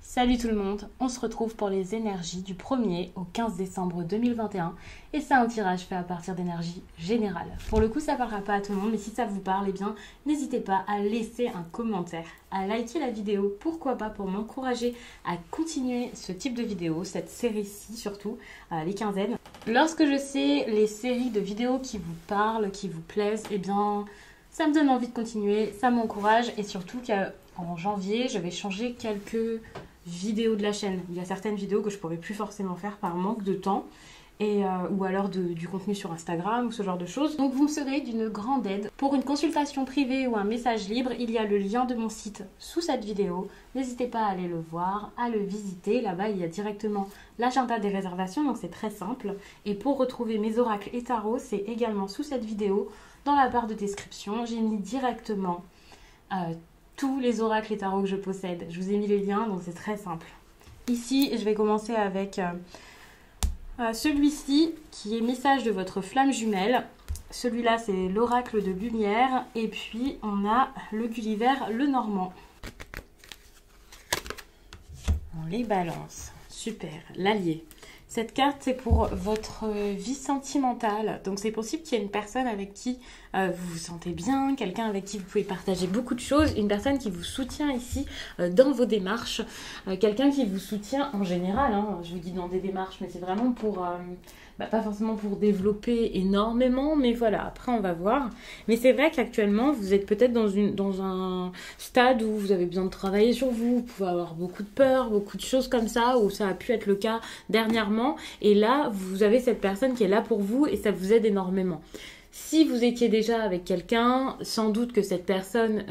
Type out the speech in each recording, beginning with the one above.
Salut tout le monde, on se retrouve pour les énergies du 1er au 15 décembre 2021 et c'est un tirage fait à partir d'énergie générale. Pour le coup ça parlera pas à tout le monde mais si ça vous parle, eh bien n'hésitez pas à laisser un commentaire, à liker la vidéo, pourquoi pas pour m'encourager à continuer ce type de vidéo, cette série-ci surtout, les quinzaines. Lorsque je sais les séries de vidéos qui vous parlent, qui vous plaisent, eh bien ça me donne envie de continuer, ça m'encourage et surtout qu'en janvier je vais changer quelques vidéos de la chaîne. Il y a certaines vidéos que je pourrais plus forcément faire par manque de temps ou alors du contenu sur Instagram ou ce genre de choses. Donc vous me serez d'une grande aide. Pour une consultation privée ou un message libre, il y a le lien de mon site sous cette vidéo. N'hésitez pas à aller le voir, à le visiter. Là-bas, il y a directement l'agenda des réservations, donc c'est très simple. Et pour retrouver mes oracles et tarots, c'est également sous cette vidéo. Dans la barre de description, j'ai mis directement tous les oracles et tarots que je possède. Je vous ai mis les liens, donc c'est très simple. Ici, je vais commencer avec celui-ci, qui est message de votre flamme jumelle. Celui-là, c'est l'oracle de lumière. Et puis, on a le Gulliver, le Normand. On les balance. Super. L'allié. Cette carte, c'est pour votre vie sentimentale. Donc, c'est possible qu'il y ait une personne avec qui vous vous sentez bien, quelqu'un avec qui vous pouvez partager beaucoup de choses, une personne qui vous soutient ici dans vos démarches, quelqu'un qui vous soutient en général. Hein, je vous dis dans des démarches, mais c'est vraiment pour... pas forcément pour développer énormément, mais voilà, après on va voir. Mais c'est vrai qu'actuellement, vous êtes peut-être dans un stade où vous avez besoin de travailler sur vous, vous pouvez avoir beaucoup de peur, beaucoup de choses comme ça, où ça a pu être le cas dernièrement. Et là, vous avez cette personne qui est là pour vous et ça vous aide énormément. Si vous étiez déjà avec quelqu'un, sans doute que cette personne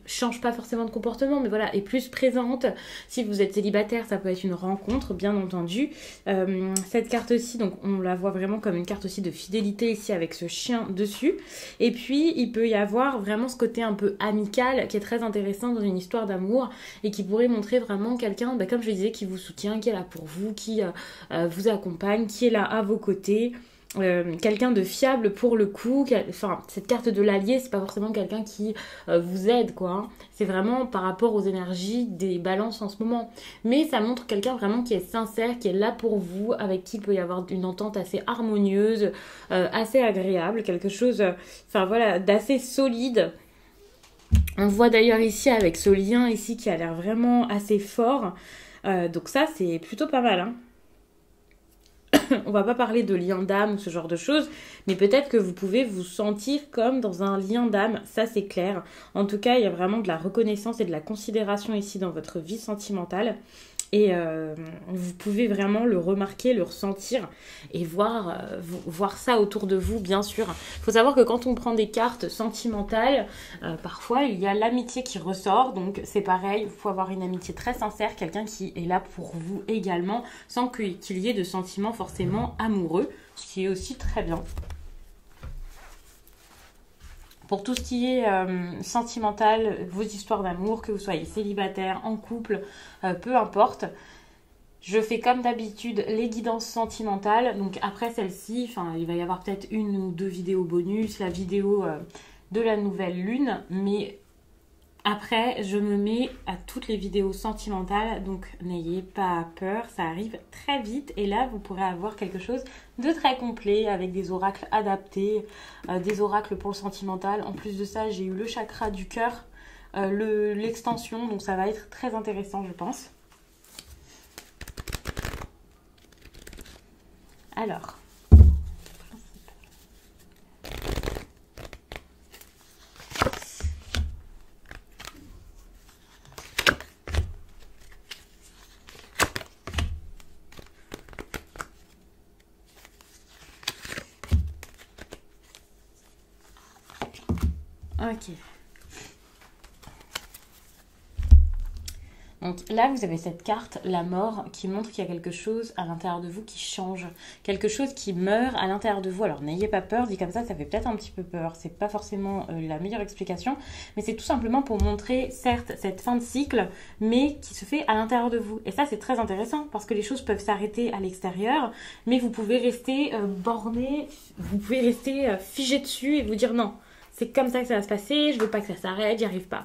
change pas forcément de comportement, mais voilà, est plus présente. Si vous êtes célibataire, ça peut être une rencontre, bien entendu. Cette carte-ci, donc on la voit vraiment comme une carte aussi de fidélité ici avec ce chien dessus. Et puis, il peut y avoir vraiment ce côté un peu amical qui est très intéressant dans une histoire d'amour et qui pourrait montrer vraiment quelqu'un, comme je le disais, qui vous soutient, qui est là pour vous, qui vous accompagne, qui est là à vos côtés. Quelqu'un de fiable pour le coup. Enfin, cette carte de l'allié, c'est pas forcément quelqu'un qui vous aide, quoi. Hein. C'est vraiment par rapport aux énergies des balances en ce moment. Mais ça montre quelqu'un vraiment qui est sincère, qui est là pour vous, avec qui il peut y avoir une entente assez harmonieuse, assez agréable, quelque chose, d'assez solide. On voit d'ailleurs ici avec ce lien ici qui a l'air vraiment assez fort. Donc ça, c'est plutôt pas mal, hein. On va pas parler de lien d'âme ou ce genre de choses, mais peut-être que vous pouvez vous sentir comme dans un lien d'âme, ça c'est clair. En tout cas, il y a vraiment de la reconnaissance et de la considération ici dans votre vie sentimentale. Et vous pouvez vraiment le remarquer, le ressentir et voir ça autour de vous, bien sûr. Il faut savoir que quand on prend des cartes sentimentales, parfois il y a l'amitié qui ressort. Donc c'est pareil, il faut avoir une amitié très sincère, quelqu'un qui est là pour vous également, sans qu'il y ait de sentiments forcément amoureux, ce qui est aussi très bien. Pour tout ce qui est sentimental, vos histoires d'amour, que vous soyez célibataire, en couple, peu importe. Je fais comme d'habitude les guidances sentimentales. Donc après celle-ci, il va y avoir peut-être une ou deux vidéos bonus, la vidéo de la nouvelle lune. Mais après, je me mets à toutes les vidéos sentimentales. Donc n'ayez pas peur, ça arrive très vite. Et là, vous pourrez avoir quelque chose de très complet avec des oracles adaptés, des oracles pour le sentimental. En plus de ça, j'ai eu le chakra du cœur, l'extension. Donc ça va être très intéressant, je pense. Alors... Ok. Donc là, vous avez cette carte, la mort, qui montre qu'il y a quelque chose à l'intérieur de vous qui change. Quelque chose qui meurt à l'intérieur de vous. Alors n'ayez pas peur, dit comme ça fait peut-être un petit peu peur. C'est pas forcément la meilleure explication. Mais c'est tout simplement pour montrer, certes, cette fin de cycle, mais qui se fait à l'intérieur de vous. Et ça, c'est très intéressant, parce que les choses peuvent s'arrêter à l'extérieur, mais vous pouvez rester borné, vous pouvez rester figé dessus et vous dire non. C'est comme ça que ça va se passer, je veux pas que ça s'arrête, j'y arrive pas.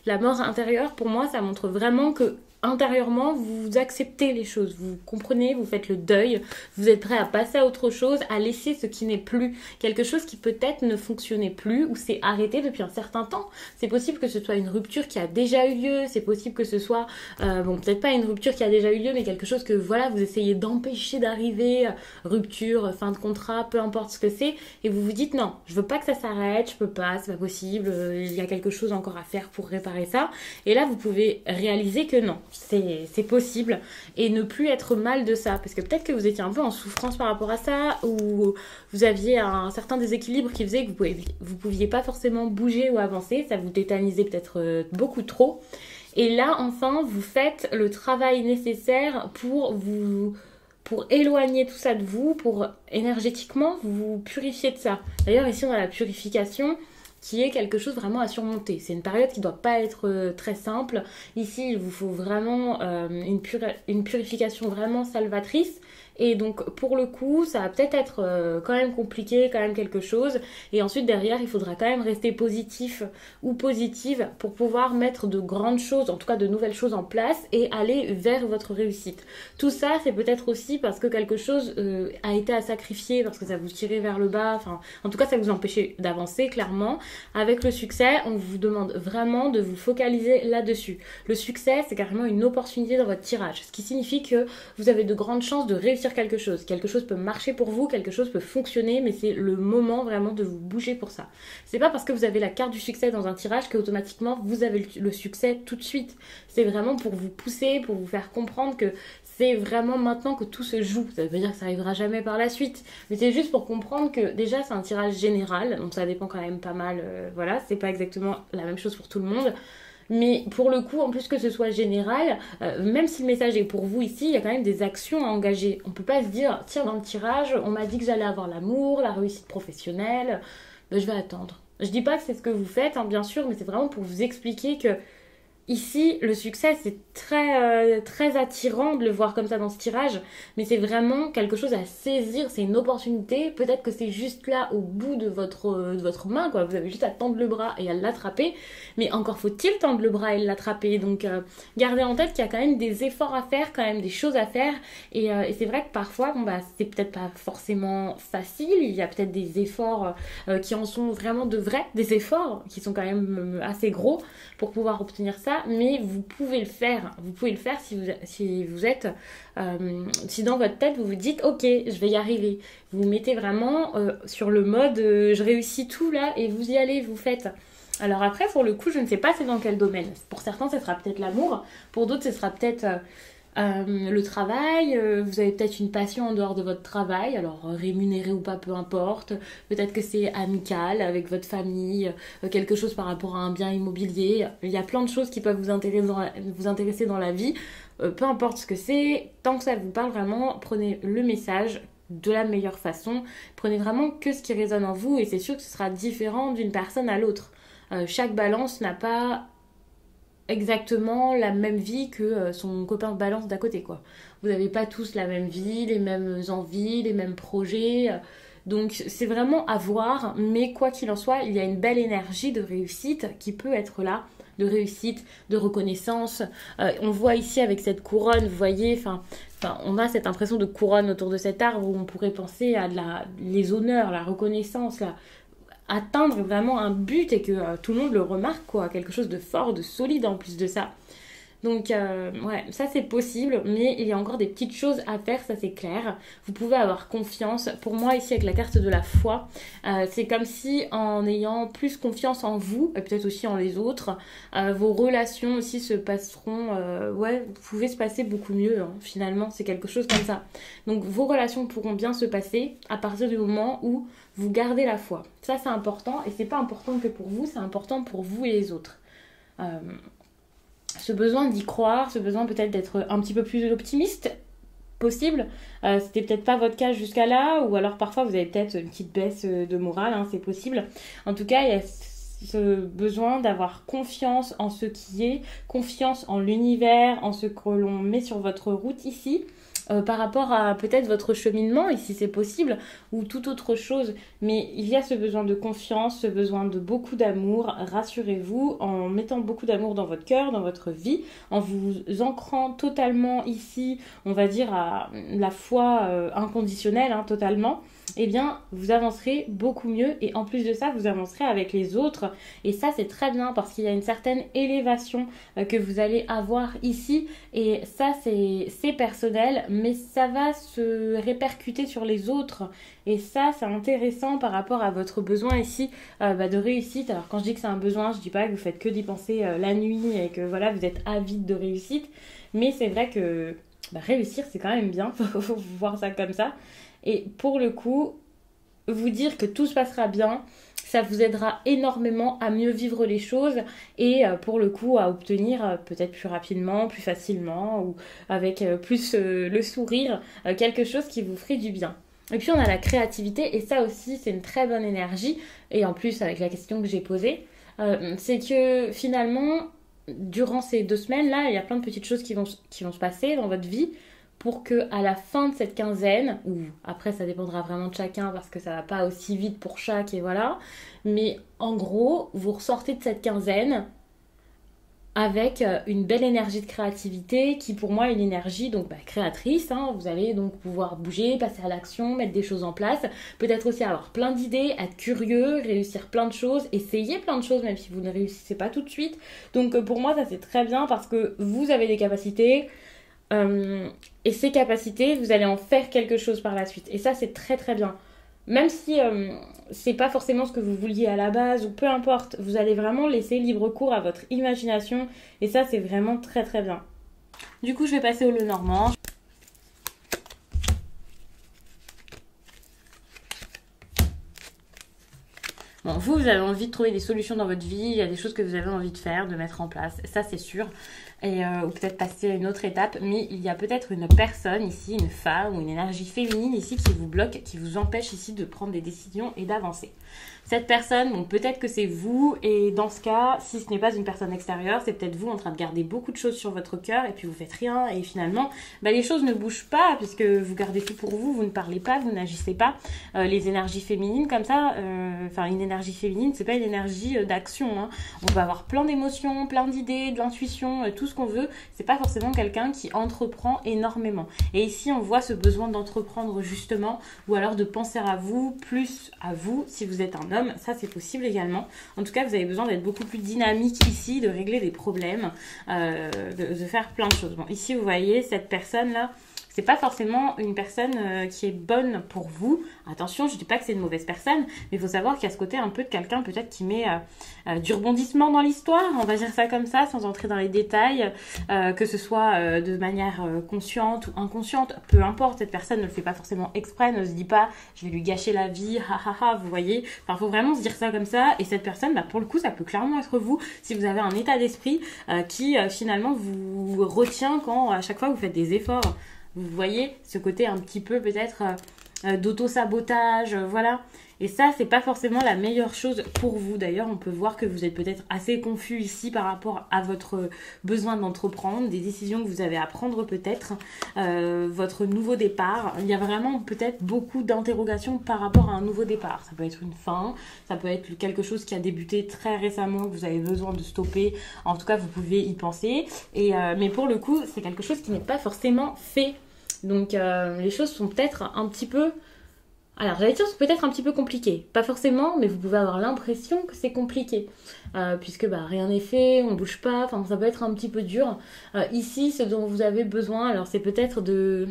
La mort intérieure, pour moi, ça montre vraiment que intérieurement, vous acceptez les choses, vous comprenez, vous faites le deuil, vous êtes prêt à passer à autre chose, à laisser ce qui n'est plus, quelque chose qui peut-être ne fonctionnait plus ou s'est arrêté depuis un certain temps. C'est possible que ce soit une rupture qui a déjà eu lieu, c'est possible que ce soit, bon, peut-être pas une rupture qui a déjà eu lieu, mais quelque chose que, voilà, vous essayez d'empêcher d'arriver, rupture, fin de contrat, peu importe ce que c'est, et vous vous dites non, je veux pas que ça s'arrête, je peux pas, c'est pas possible, il y a quelque chose encore à faire pour réparer ça, et là, vous pouvez réaliser que non, c'est possible et ne plus être mal de ça parce que peut-être que vous étiez un peu en souffrance par rapport à ça ou vous aviez un certain déséquilibre qui faisait que vous pouviez pas forcément bouger ou avancer, ça vous tétanisait peut-être beaucoup trop et là enfin vous faites le travail nécessaire pour éloigner tout ça de vous, pour énergétiquement vous purifier de ça. D'ailleurs ici on a la purification qui est quelque chose vraiment à surmonter. C'est une période qui ne doit pas être très simple. Ici, il vous faut vraiment une purification vraiment salvatrice. Et donc, pour le coup, ça va peut-être être quand même compliqué, quand même quelque chose. Et ensuite, derrière, il faudra quand même rester positif ou positive pour pouvoir mettre de grandes choses, en tout cas de nouvelles choses en place et aller vers votre réussite. Tout ça, c'est peut-être aussi parce que quelque chose a été à sacrifier, parce que ça vous tirait vers le bas. Enfin, en tout cas, ça vous empêchait d'avancer, clairement. Avec le succès, on vous demande vraiment de vous focaliser là-dessus. Le succès, c'est carrément une opportunité dans votre tirage, ce qui signifie que vous avez de grandes chances de réussir quelque chose. Quelque chose peut marcher pour vous, quelque chose peut fonctionner, mais c'est le moment vraiment de vous bouger pour ça. C'est pas parce que vous avez la carte du succès dans un tirage qu'automatiquement vous avez le succès tout de suite. C'est vraiment pour vous pousser, pour vous faire comprendre que c'est vraiment maintenant que tout se joue. Ça veut dire que ça arrivera jamais par la suite. Mais c'est juste pour comprendre que déjà c'est un tirage général, donc ça dépend quand même pas mal. Voilà, c'est pas exactement la même chose pour tout le monde. Mais pour le coup, en plus que ce soit général, même si le message est pour vous ici, il y a quand même des actions à engager. On peut pas se dire, tiens, dans le tirage, on m'a dit que j'allais avoir l'amour, la réussite professionnelle, ben, je vais attendre. Je dis pas que c'est ce que vous faites, hein, bien sûr, mais c'est vraiment pour vous expliquer que ici, le succès, c'est très attirant de le voir comme ça dans ce tirage, mais c'est vraiment quelque chose à saisir, c'est une opportunité. Peut-être que c'est juste là, au bout de votre main, quoi. Vous avez juste à tendre le bras et à l'attraper, mais encore faut-il tendre le bras et l'attraper. Donc, gardez en tête qu'il y a quand même des efforts à faire, quand même des choses à faire, et c'est vrai que parfois, bon, bah, c'est peut-être pas forcément facile, il y a peut-être des efforts qui en sont vraiment de vrais, des efforts qui sont quand même assez gros pour pouvoir obtenir ça. Mais vous pouvez le faire. Vous pouvez le faire si vous êtes... si dans votre tête, vous vous dites « Ok, je vais y arriver ». Vous vous mettez vraiment sur le mode je réussis tout là » et vous y allez, vous faites. Alors après, pour le coup, je ne sais pas c'est dans quel domaine. Pour certains, ce sera peut-être l'amour. Pour d'autres, ce sera peut-être... le travail, vous avez peut-être une passion en dehors de votre travail, alors rémunéré ou pas, peu importe. Peut-être que c'est amical avec votre famille, quelque chose par rapport à un bien immobilier. Il y a plein de choses qui peuvent vous intéresser dans la vie. Peu importe ce que c'est, tant que ça vous parle vraiment, prenez le message de la meilleure façon. Prenez vraiment que ce qui résonne en vous et c'est sûr que ce sera différent d'une personne à l'autre. Chaque balance n'a pas exactement la même vie que son copain de balance d'à côté, quoi. Vous n'avez pas tous la même vie, les mêmes envies, les mêmes projets. Donc c'est vraiment à voir, mais quoi qu'il en soit, il y a une belle énergie de réussite qui peut être là, de réussite, de reconnaissance. On voit ici avec cette couronne, vous voyez, on a cette impression de couronne autour de cet arbre où on pourrait penser à les honneurs, la reconnaissance, atteindre vraiment un but et que tout le monde le remarque, quoi, quelque chose de fort, de solide en plus de ça. Donc ouais, ça c'est possible, mais il y a encore des petites choses à faire, ça c'est clair. Vous pouvez avoir confiance. Pour moi ici avec la carte de la foi, c'est comme si en ayant plus confiance en vous, et peut-être aussi en les autres, vos relations aussi se passeront, vous pouvez se passer beaucoup mieux, hein, finalement, c'est quelque chose comme ça. Donc vos relations pourront bien se passer à partir du moment où vous gardez la foi. Ça c'est important, et c'est pas important que pour vous, c'est important pour vous et les autres. Ce besoin d'y croire, ce besoin peut-être d'être un petit peu plus optimiste possible. C'était peut-être pas votre cas jusqu'à là, ou alors parfois vous avez peut-être une petite baisse de morale, hein, c'est possible. En tout cas, il y a ce besoin d'avoir confiance en ce qui est, confiance en l'univers, en ce que l'on met sur votre route ici. par rapport à peut-être votre cheminement, et si c'est possible, ou toute autre chose. Mais il y a ce besoin de confiance, ce besoin de beaucoup d'amour. Rassurez-vous, en mettant beaucoup d'amour dans votre cœur, dans votre vie, en vous ancrant totalement ici, on va dire à la foi inconditionnelle, hein, totalement, eh bien, vous avancerez beaucoup mieux et en plus de ça, vous avancerez avec les autres. Et ça, c'est très bien parce qu'il y a une certaine élévation que vous allez avoir ici. Et ça, c'est personnel, mais ça va se répercuter sur les autres. Et ça, c'est intéressant par rapport à votre besoin ici de réussite. Alors, quand je dis que c'est un besoin, je dis pas que vous faites que d'y penser la nuit et que voilà, vous êtes avide de réussite. Mais c'est vrai que réussir, c'est quand même bien. Faut voir ça comme ça. Et pour le coup, vous dire que tout se passera bien, ça vous aidera énormément à mieux vivre les choses et pour le coup à obtenir peut-être plus rapidement, plus facilement ou avec plus le sourire, quelque chose qui vous ferait du bien. Et puis on a la créativité et ça aussi c'est une très bonne énergie et en plus avec la question que j'ai posée, c'est que finalement durant ces 2 semaines là il y a plein de petites choses qui vont se passer dans votre vie pour que à la fin de cette quinzaine, ou après ça dépendra vraiment de chacun parce que ça va pas aussi vite pour chaque et voilà, mais en gros vous ressortez de cette quinzaine avec une belle énergie de créativité qui pour moi est une énergie donc créatrice, hein. Vous allez donc pouvoir bouger, passer à l'action, mettre des choses en place, peut-être aussi avoir plein d'idées, être curieux, réussir plein de choses, essayer plein de choses même si vous ne réussissez pas tout de suite. Donc pour moi ça c'est très bien parce que vous avez des capacités. Et ces capacités, vous allez en faire quelque chose par la suite. Et ça, c'est très très bien. Même si c'est pas forcément ce que vous vouliez à la base, ou peu importe, vous allez vraiment laisser libre cours à votre imagination. Et ça, c'est vraiment très très bien. Du coup, je vais passer au Lenormand. Bon, vous avez envie de trouver des solutions dans votre vie, il y a des choses que vous avez envie de faire, de mettre en place, ça c'est sûr. Et, ou peut-être passer à une autre étape, mais il y a peut-être une personne ici, une femme ou une énergie féminine ici qui vous bloque, qui vous empêche ici de prendre des décisions et d'avancer. Cette personne, bon, peut-être que c'est vous, et dans ce cas, si ce n'est pas une personne extérieure, c'est peut-être vous en train de garder beaucoup de choses sur votre cœur et puis vous faites rien et finalement, les choses ne bougent pas puisque vous gardez tout pour vous, vous ne parlez pas, vous n'agissez pas. Les énergies féminines comme ça, une énergie féminine, c'est pas une énergie d'action, hein. On va avoir plein d'émotions, plein d'idées, de l'intuition, tout ce qu'on veut. C'est pas forcément quelqu'un qui entreprend énormément. Et ici, on voit ce besoin d'entreprendre justement, ou alors de penser à vous, plus à vous, si vous êtes un homme. Ça, c'est possible également. En tout cas, vous avez besoin d'être beaucoup plus dynamique ici, de régler des problèmes, de faire plein de choses. Bon, ici, vous voyez, cette personne-là, c'est pas forcément une personne qui est bonne pour vous. Attention, je dis pas que c'est une mauvaise personne, mais il faut savoir qu'il y a ce côté un peu de quelqu'un peut-être qui met du rebondissement dans l'histoire, on va dire ça comme ça, sans entrer dans les détails, que ce soit de manière consciente ou inconsciente, peu importe, cette personne ne le fait pas forcément exprès, ne se dit pas je vais lui gâcher la vie, vous voyez. Enfin, faut vraiment se dire ça comme ça, et cette personne, pour le coup, ça peut clairement être vous, si vous avez un état d'esprit qui finalement vous retient quand à chaque fois vous faites des efforts. Vous voyez ce côté un petit peu peut-être d'auto-sabotage, voilà. Et ça, c'est pas forcément la meilleure chose pour vous. D'ailleurs, on peut voir que vous êtes peut-être assez confus ici par rapport à votre besoin d'entreprendre, des décisions que vous avez à prendre peut-être, votre nouveau départ. Il y a vraiment peut-être beaucoup d'interrogations par rapport à un nouveau départ. Ça peut être une fin, ça peut être quelque chose qui a débuté très récemment, que vous avez besoin de stopper. En tout cas, vous pouvez y penser. Mais pour le coup, c'est quelque chose qui n'est pas forcément fait. Donc, les choses sont peut-être un petit peu... Alors, j'allais dire, c'est peut-être un petit peu compliqué. Pas forcément, mais vous pouvez avoir l'impression que c'est compliqué. Puisque rien n'est fait, on bouge pas, enfin, ça peut être un petit peu dur. Ici, ce dont vous avez besoin, alors c'est peut-être de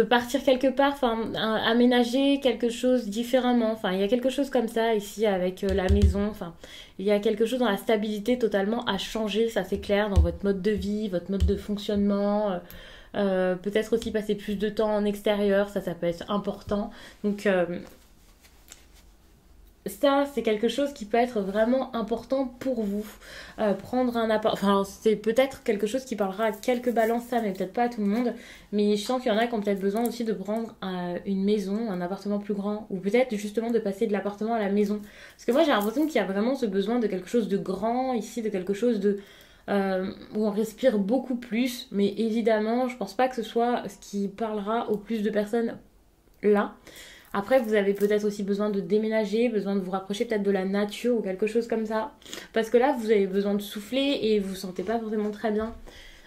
partir quelque part, enfin, aménager quelque chose différemment. Enfin, il y a quelque chose comme ça ici avec la maison. Enfin, il y a quelque chose dans la stabilité totalement à changer, ça c'est clair, dans votre mode de vie, votre mode de fonctionnement. Peut-être aussi passer plus de temps en extérieur, ça peut être important. Donc ça, c'est quelque chose qui peut être vraiment important pour vous. Prendre un appart... Enfin, c'est peut-être quelque chose qui parlera à quelques balances, ça, mais peut-être pas à tout le monde. Mais je sens qu'il y en a qui ont peut-être besoin aussi de prendre une maison, un appartement plus grand. Ou peut-être justement de passer de l'appartement à la maison. Parce que moi, j'ai l'impression qu'il y a vraiment ce besoin de quelque chose de grand ici, de quelque chose de où on respire beaucoup plus, mais évidemment, je pense pas que ce soit ce qui parlera au plus de personnes là. Après, vous avez peut-être aussi besoin de déménager, besoin de vous rapprocher peut-être de la nature ou quelque chose comme ça. Parce que là, vous avez besoin de souffler et vous vous sentez pas forcément très bien.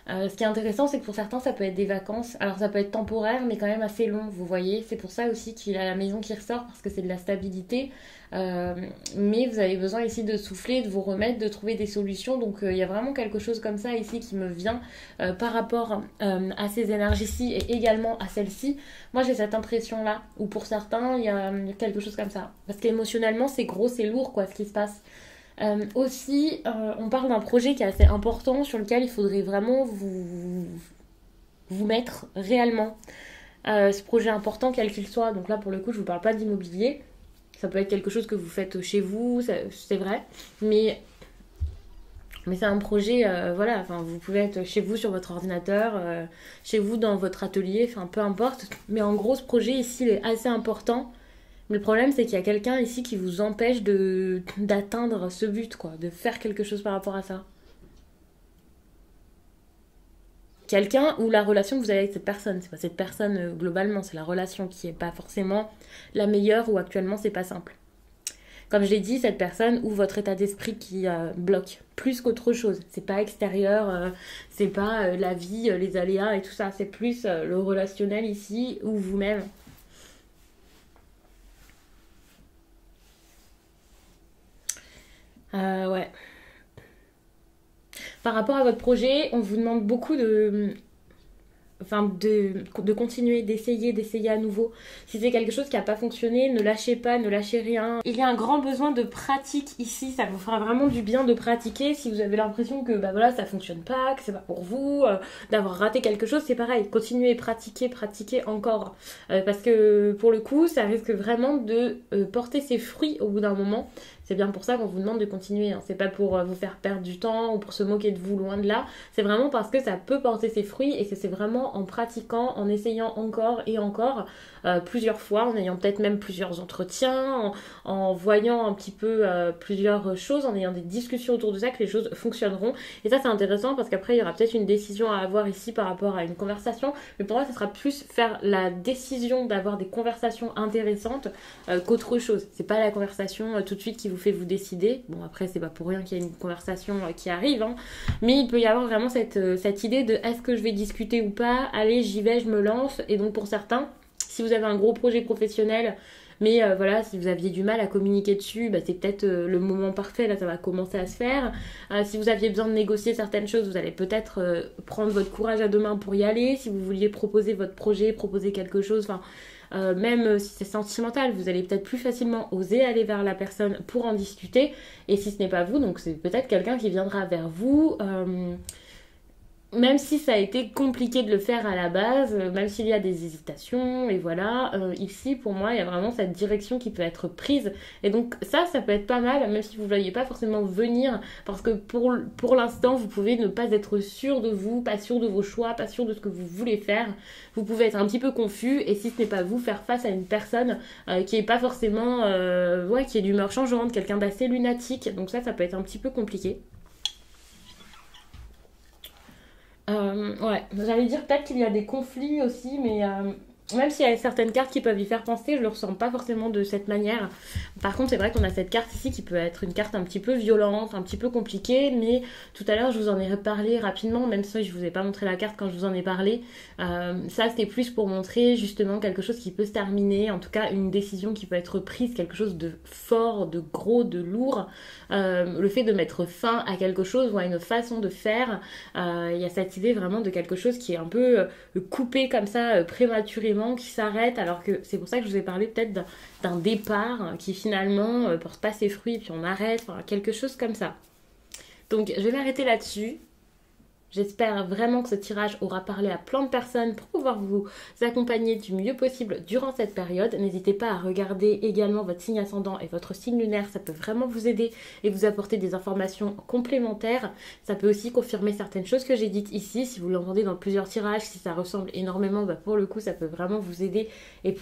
Ce qui est intéressant, c'est que pour certains, ça peut être des vacances. Alors, ça peut être temporaire, mais quand même assez long, vous voyez. C'est pour ça aussi qu'il y a la maison qui ressort, parce que c'est de la stabilité. Mais vous avez besoin ici de souffler, de vous remettre, de trouver des solutions. Donc, il y a vraiment quelque chose comme ça ici qui me vient par rapport à ces énergies-ci et également à celles-ci. Moi, j'ai cette impression-là, où pour certains, il y a quelque chose comme ça. Parce qu'émotionnellement, c'est gros, c'est lourd, quoi, ce qui se passe. Aussi, on parle d'un projet qui est assez important sur lequel il faudrait vraiment vous mettre réellement. Ce projet important, quel qu'il soit, donc là pour le coup, je vous parle pas d'immobilier. Ça peut être quelque chose que vous faites chez vous, c'est vrai. Mais c'est un projet, voilà, enfin, vous pouvez être chez vous sur votre ordinateur, chez vous dans votre atelier, enfin peu importe. Mais en gros, ce projet ici, il est assez important. Mais le problème, c'est qu'il y a quelqu'un ici qui vous empêche d'atteindre ce but, quoi, de faire quelque chose par rapport à ça. Quelqu'un ou la relation que vous avez avec cette personne. C'est pas cette personne globalement, c'est la relation qui est pas forcément la meilleure ou actuellement c'est pas simple. Comme je l'ai dit, cette personne ou votre état d'esprit qui bloque plus qu'autre chose. C'est pas extérieur, c'est pas la vie, les aléas et tout ça. C'est plus le relationnel ici ou vous-même. Ouais. Par rapport à votre projet, on vous demande beaucoup de continuer, d'essayer à nouveau. Si c'est quelque chose qui n'a pas fonctionné, ne lâchez pas, ne lâchez rien. Il y a un grand besoin de pratique ici, ça vous fera vraiment du bien de pratiquer. Si vous avez l'impression que bah voilà, ça fonctionne pas, que c'est pas pour vous, d'avoir raté quelque chose, c'est pareil. Continuez, pratiquez encore. Parce que pour le coup, ça risque vraiment de porter ses fruits au bout d'un moment. C'est bien pour ça qu'on vous demande de continuer. Hein. C'est pas pour vous faire perdre du temps ou pour se moquer de vous, loin de là. C'est vraiment parce que ça peut porter ses fruits et que c'est vraiment en pratiquant, en essayant encore et encore, plusieurs fois, en ayant peut-être même plusieurs entretiens, en voyant un petit peu plusieurs choses, en ayant des discussions autour de ça, que les choses fonctionneront. Et ça, c'est intéressant parce qu'après, il y aura peut-être une décision à avoir ici par rapport à une conversation. Mais pour moi, ça sera plus faire la décision d'avoir des conversations intéressantes qu'autre chose. C'est pas la conversation tout de suite qui vous fait vous décider. Bon, après, c'est pas pour rien qu'il y a une conversation qui arrive, hein. Mais il peut y avoir vraiment cette idée de est-ce que je vais discuter ou pas, allez, j'y vais, je me lance. Et donc, pour certains, si vous avez un gros projet professionnel, mais voilà, si vous aviez du mal à communiquer dessus, bah, c'est peut-être le moment parfait, là ça va commencer à se faire. Si vous aviez besoin de négocier certaines choses, vous allez peut-être prendre votre courage à deux mains pour y aller. Si vous vouliez proposer votre projet, proposer quelque chose, enfin même si c'est sentimental, vous allez peut-être plus facilement oser aller vers la personne pour en discuter. Et si ce n'est pas vous, donc c'est peut-être quelqu'un qui viendra vers vous. Même si ça a été compliqué de le faire à la base, même s'il y a des hésitations, et voilà, ici pour moi il y a vraiment cette direction qui peut être prise. Et donc ça peut être pas mal, même si vous ne voyez pas forcément venir, parce que pour l'instant vous pouvez ne pas être sûr de vous, pas sûr de vos choix, pas sûr de ce que vous voulez faire. Vous pouvez être un petit peu confus, et si ce n'est pas vous, faire face à une personne qui est pas forcément, ouais, qui est d'humeur changeante, quelqu'un d'assez lunatique, donc ça peut être un petit peu compliqué. Ouais, j'allais dire peut-être qu'il y a des conflits aussi, mais même s'il y a certaines cartes qui peuvent y faire penser, je le ressens pas forcément de cette manière. Par contre, c'est vrai qu'on a cette carte ici qui peut être une carte un petit peu violente, un petit peu compliquée, mais tout à l'heure je vous en ai parlé rapidement, même si je vous ai pas montré la carte quand je vous en ai parlé. Ça, c'était plus pour montrer justement quelque chose qui peut se terminer, en tout cas une décision qui peut être prise, quelque chose de fort, de gros, de lourd. Le fait de mettre fin à quelque chose ou à une façon de faire, il y a cette idée vraiment de quelque chose qui est un peu coupé comme ça prématurément, qui s'arrête, alors que c'est pour ça que je vous ai parlé peut-être d'un départ qui finalement porte pas ses fruits, puis on arrête, enfin, quelque chose comme ça. Donc je vais m'arrêter là-dessus. J'espère vraiment que ce tirage aura parlé à plein de personnes pour pouvoir vous accompagner du mieux possible durant cette période. N'hésitez pas à regarder également votre signe ascendant et votre signe lunaire, ça peut vraiment vous aider et vous apporter des informations complémentaires. Ça peut aussi confirmer certaines choses que j'ai dites ici. Si vous l'entendez dans plusieurs tirages, si ça ressemble énormément, pour le coup ça peut vraiment vous aider et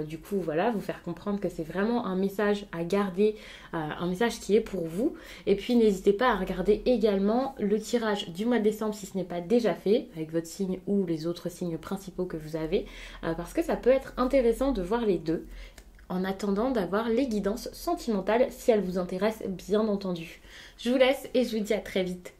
du coup voilà, vous faire comprendre que c'est vraiment un message à garder, un message qui est pour vous. Et puis n'hésitez pas à regarder également le tirage du mois de décembre si ce n'est pas déjà fait, avec votre signe ou les autres signes principaux que vous avez, parce que ça peut être intéressant de voir les deux, en attendant d'avoir les guidances sentimentales si elles vous intéressent bien entendu. Je vous laisse et je vous dis à très vite.